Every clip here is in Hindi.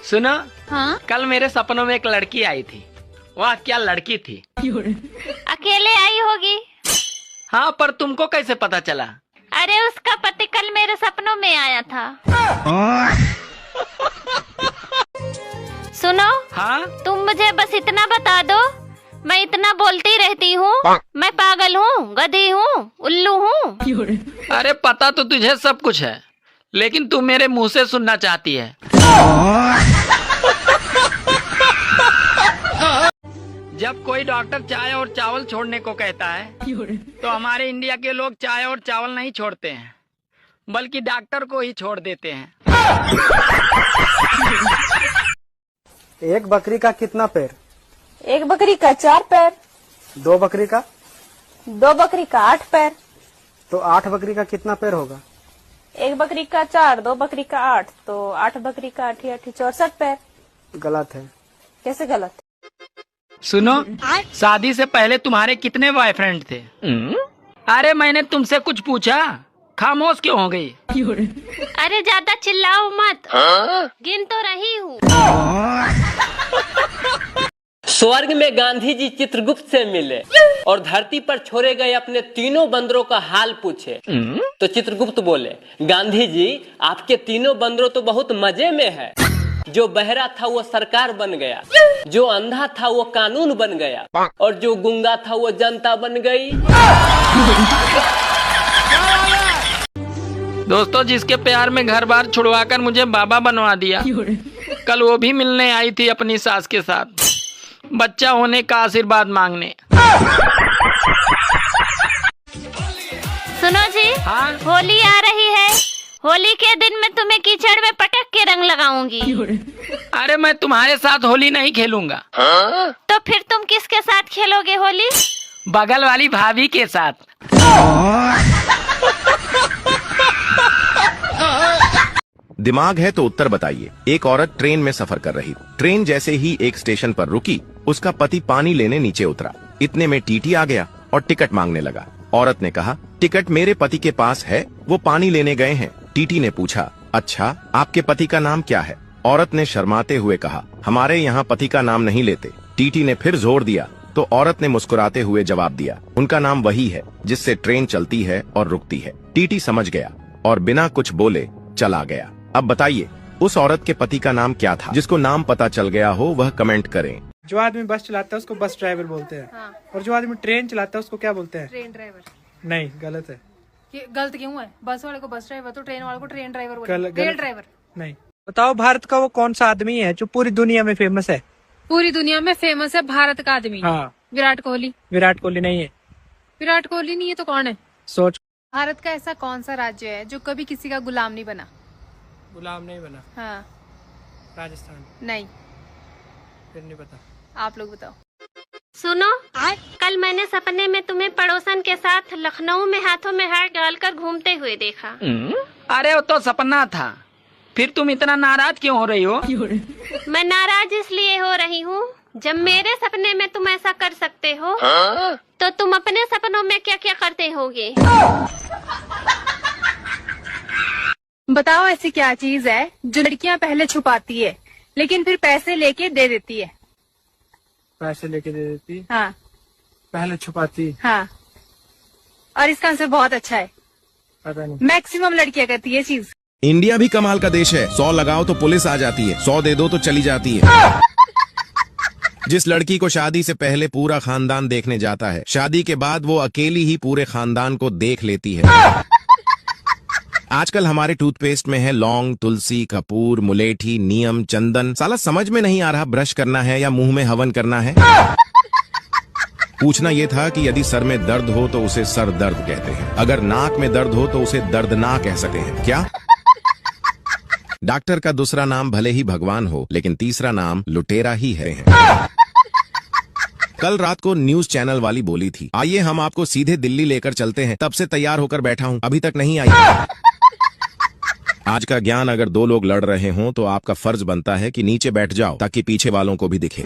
सुनो। हाँ? कल मेरे सपनों में एक लड़की आई थी। वाह क्या लड़की थी। अकेले आई होगी। हाँ, पर तुमको कैसे पता चला? अरे उसका पति कल मेरे सपनों में आया था। सुनो। हाँ? तुम मुझे बस इतना बता दो, मैं इतना बोलती रहती हूँ, मैं पागल हूँ, गधी हूँ, उल्लू हूँ। अरे पता तो तुझे सब कुछ है, लेकिन तू मेरे मुंह से सुनना चाहती है। जब कोई डॉक्टर चाय और चावल छोड़ने को कहता है तो हमारे इंडिया के लोग चाय और चावल नहीं छोड़ते हैं, बल्कि डॉक्टर को ही छोड़ देते हैं। एक बकरी का कितना पैर? एक बकरी का 4 पैर। दो बकरी का? 2 बकरी का 8 पैर। तो 8 बकरी का कितना पैर होगा? एक बकरी का 4, 2 बकरी का 8, तो 8 बकरी का 8 64 पैर। गलत है। कैसे गलत? सुनो, शादी से पहले तुम्हारे कितने बॉयफ्रेंड थे? अरे मैंने तुमसे कुछ पूछा, खामोश क्यों हो गई? अरे ज्यादा चिल्लाओ मत। गिन तो रही हूँ। स्वर्ग में गांधी जी चित्रगुप्त से मिले और धरती पर छोड़े गए अपने तीनों बंदरों का हाल पूछे। तो चित्रगुप्त बोले, गांधी जी आपके तीनों बंदरों तो बहुत मजे में है। जो बहरा था वो सरकार बन गया, जो अंधा था वो कानून बन गया, और जो गूंगा था वो जनता बन गई। दोस्तों, जिसके प्यार में घर बार छुड़वा कर मुझे बाबा बनवा दिया, कल वो भी मिलने आई थी अपनी सास के साथ, बच्चा होने का आशीर्वाद मांगने। सुनो जी। हाँ? होली आ रही है। होली के दिन मैं तुम्हें कीचड़ में पटक के रंग लगाऊंगी। अरे मैं तुम्हारे साथ होली नहीं खेलूंगा। तो फिर तुम किसके साथ खेलोगे होली? बगल वाली भाभी के साथ। दिमाग है तो उत्तर बताइए। एक औरत ट्रेन में सफर कर रही। ट्रेन जैसे ही एक स्टेशन पर रुकी, उसका पति पानी लेने नीचे उतरा। इतने में टीटी आ गया और टिकट मांगने लगा। औरत ने कहा, टिकट मेरे पति के पास है, वो पानी लेने गए हैं। टीटी ने पूछा, अच्छा आपके पति का नाम क्या है? औरत ने शर्माते हुए कहा, हमारे यहाँ पति का नाम नहीं लेते। टीटी ने फिर जोर दिया तो औरत ने मुस्कुराते हुए जवाब दिया, उनका नाम वही है जिससे ट्रेन चलती है और रुकती है। टीटी समझ गया और बिना कुछ बोले चला गया। अब बताइए, उस औरत के पति का नाम क्या था? जिसको नाम पता चल गया हो वह कमेंट करें। जो आदमी बस चलाता है उसको बस ड्राइवर बोलते हैं। हाँ। और जो आदमी ट्रेन चलाता है उसको क्या बोलते हैं? Train driver. नहीं, गलत है। ये गलत क्यों है? बस वाले को बस ड्राइवर, तो ट्रेन वाले को ट्रेन ड्राइवर गलत- रेल ड्राइवर। नहीं। बताओ, भारत का वो कौन सा आदमी है जो पूरी दुनिया में फेमस है? पूरी दुनिया में फेमस है भारत का आदमी। हाँ। विराट कोहली। विराट कोहली नहीं है। विराट कोहली नहीं है तो कौन है? सोच। भारत का ऐसा कौन सा राज्य है जो कभी किसी का गुलाम नहीं बना? गुलाम नहीं बना। हाँ। राजस्थान। नहीं। फिर नहीं पता। आप लोग बताओ। सुनो, कल मैंने सपने में तुम्हें पड़ोसन के साथ लखनऊ में हाथों में हाथ डालकर घूमते हुए देखा। अरे वो तो सपना था, फिर तुम इतना नाराज क्यों हो रही हो? मैं नाराज इसलिए हो रही हूँ, जब मेरे सपने में तुम ऐसा कर सकते हो, तो तुम अपने सपनों में क्या क्या करते होगे? बताओ ऐसी क्या चीज है जो लड़कियां पहले छुपाती है लेकिन फिर पैसे लेके दे देती है? पैसे लेके दे देती, हाँ। पहले छुपाती। हाँ। और इसका आंसर बहुत अच्छा है। पता नहीं। मैक्सिमम लड़कियां करती है ये चीज। इंडिया भी कमाल का देश है। 100 लगाओ तो पुलिस आ जाती है, 100 दे दो तो चली जाती है। जिस लड़की को शादी से पहले पूरा खानदान देखने जाता है, शादी के बाद वो अकेली ही पूरे खानदान को देख लेती है। आजकल हमारे टूथपेस्ट में है लौंग, तुलसी, कपूर, मुलेठी, नीम, चंदन। साला समझ में नहीं आ रहा ब्रश करना है या मुंह में हवन करना है। पूछना ये था कि यदि सर में दर्द हो तो उसे सर दर्द कहते हैं, अगर नाक में दर्द हो तो उसे दर्दनाक कह सकते हैं क्या? डॉक्टर का दूसरा नाम भले ही भगवान हो, लेकिन तीसरा नाम लुटेरा ही है। कल रात को न्यूज चैनल वाली बोली थी, आइए हम आपको सीधे दिल्ली लेकर चलते हैं। तब से तैयार होकर बैठा हूँ, अभी तक नहीं आई। आज का ज्ञान, अगर 2 लोग लड़ रहे हों तो आपका फर्ज बनता है कि नीचे बैठ जाओ ताकि पीछे वालों को भी दिखे।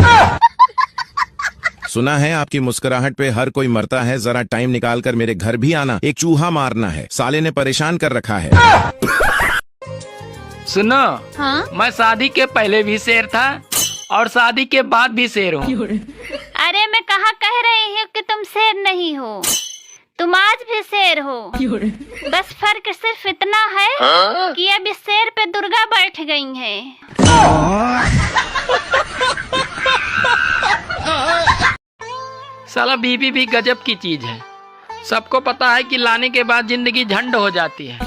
सुना है आपकी मुस्कुराहट पे हर कोई मरता है, जरा टाइम निकाल कर मेरे घर भी आना, एक चूहा मारना है, साले ने परेशान कर रखा है। सुनो, हाँ? मैं शादी के पहले भी शेर था और शादी के बाद भी शेर हूँ। अरे मैं कहाँ कह रही हूँ कि तुम शेर नहीं हो, तुम आज भी शेर हो। बस फर्क सिर्फ इतना है कि अब इस शेर पे दुर्गा बैठ गई है। साला बीबी भी गजब की चीज है। सबको पता है कि लाने के बाद जिंदगी झंड हो जाती है,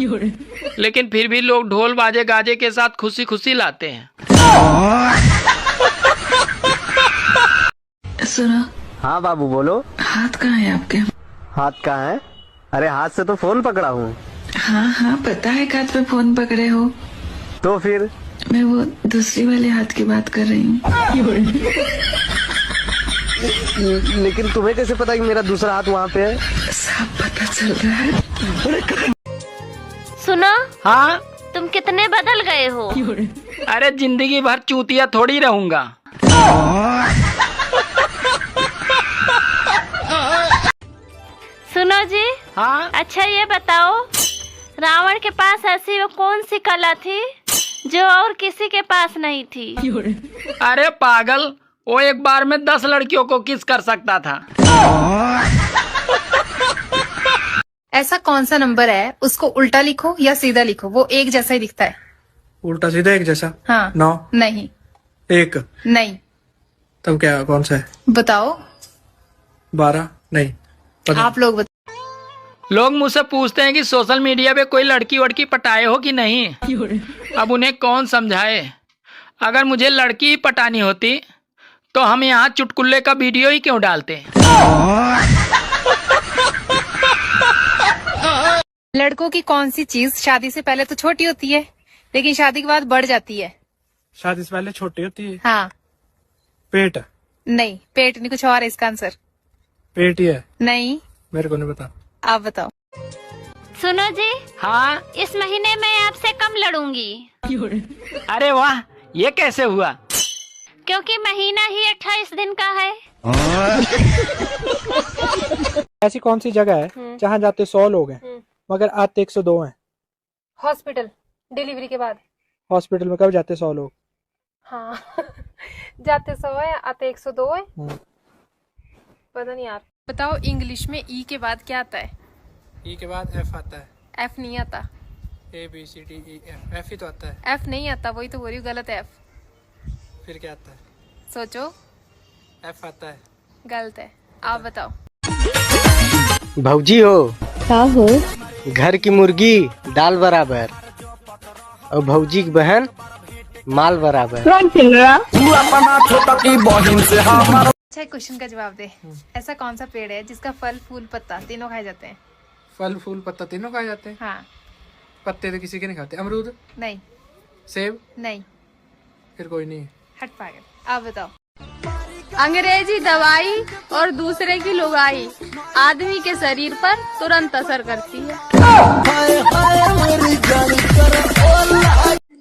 लेकिन फिर भी लोग ढोल बाजे गाजे के साथ खुशी खुशी लाते हैं। सुनो। हाँ बाबू बोलो। हाथ कहाँ है आपके? हाथ कहाँ है? अरे हाथ से तो फोन पकड़ा हूँ। हाँ हाँ पता है हाथ पे फोन पकड़े हो। तो फिर मैं वो दूसरी वाले हाथ की बात कर रही हूँ। लेकिन तुम्हें कैसे पता कि मेरा दूसरा हाथ वहाँ पे है? सब पता चल रहा है। सुनो, हाँ? तुम कितने बदल गए हो। अरे जिंदगी भर चूतिया थोड़ी रहूंगा। सुनो जी। हाँ? अच्छा ये बताओ, रावण के पास ऐसी वो कौन सी कला थी जो और किसी के पास नहीं थी? अरे पागल, वो एक बार में 10 लड़कियों को किस कर सकता था। ऐसा कौन सा नंबर है, उसको उल्टा लिखो या सीधा लिखो, वो एक जैसा ही दिखता है। उल्टा सीधा एक जैसा? हाँ। 9 नहीं। 1 नहीं। तब क्या कौन सा है? बताओ। 12 नहीं पता। आप लोग बताओ। लोग मुझसे पूछते हैं कि सोशल मीडिया पे कोई लड़की वड़की पटाए हो कि नहीं। अब उन्हें कौन समझाए। अगर मुझे लड़की ही पटानी होती तो हम यहाँ चुटकुल्ले का वीडियो ही क्यों डालते। लड़कों की कौन सी चीज शादी से पहले तो छोटी होती है लेकिन शादी के बाद बढ़ जाती है? शादी से पहले छोटी होती है? हाँ। पेट? नहीं, पेट नहीं, कुछ और है इसका आंसर। पेट ही है? नहीं। मेरे को नहीं पता। आप बताओ। सुनो जी। हाँ? इस महीने मैं आपसे कम लड़ूंगी। अरे वाह, ये कैसे हुआ? क्योंकि महीना ही 28 दिन का है। ऐसी कौन सी जगह है जहाँ जाते 100 लोग हैं मगर आते 102 हैं? हॉस्पिटल, डिलीवरी के बाद। हॉस्पिटल में कब जाते 100 लोग? हाँ। जाते 100 है, आते 102 है। पता नहीं यार। बताओ, इंग्लिश में ई के बाद क्या आता है? ई के बाद एफ आता है। एफ नहीं आता। ABCDEF, एफ ही तो आता है। एफ नहीं आता, वही तो बोल रही हूँ, गलत है। एफ। फिर क्या आता है? सोचो। एफ आता है। गलत है, आप बताओ। भौजी हो? क्या हो? घर की मुर्गी दाल बराबर और भौजी की बहन माल बराबर। अच्छा, क्वेश्चन का जवाब दे। ऐसा कौन सा पेड़ है जिसका फल फूल पत्ता तीनों खाए जाते हैं? फल फूल पत्ता तीनों खाए जाते हैं? हाँ। पत्ते तो किसी के नहीं खाते। अमरूद? नहीं। सेब? नहीं। फिर कोई नहीं। हट पागल, आप बताओ। अंग्रेजी दवाई और दूसरे की लुगाई आदमी के शरीर पर तुरंत असर करती है।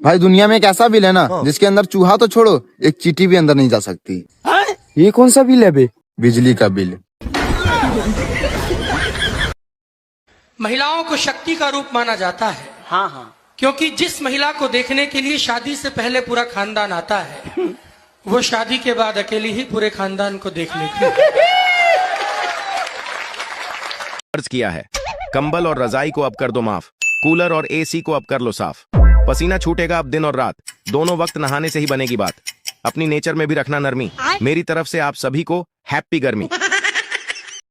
भाई दुनिया में एक ऐसा बिल है ना जिसके अंदर चूहा तो छोड़ो एक चींटी भी अंदर नहीं जा सकती। ये कौन सा बिल है बे? बिजली का बिल। महिलाओं को शक्ति का रूप माना जाता है। हाँ हाँ। क्योंकि जिस महिला को देखने के लिए शादी से पहले पूरा खानदान आता है, वो शादी के बाद अकेली ही पूरे खानदान को देख लेती है। अर्ज किया है, कंबल और रजाई को अब कर दो माफ, कूलर और AC को अब कर लो साफ। पसीना छूटेगा अब दिन और रात, दोनों वक्त नहाने से ही बनेगी बात। अपनी नेचर में भी रखना नरमी, मेरी तरफ से आप सभी को हैप्पी गर्मी।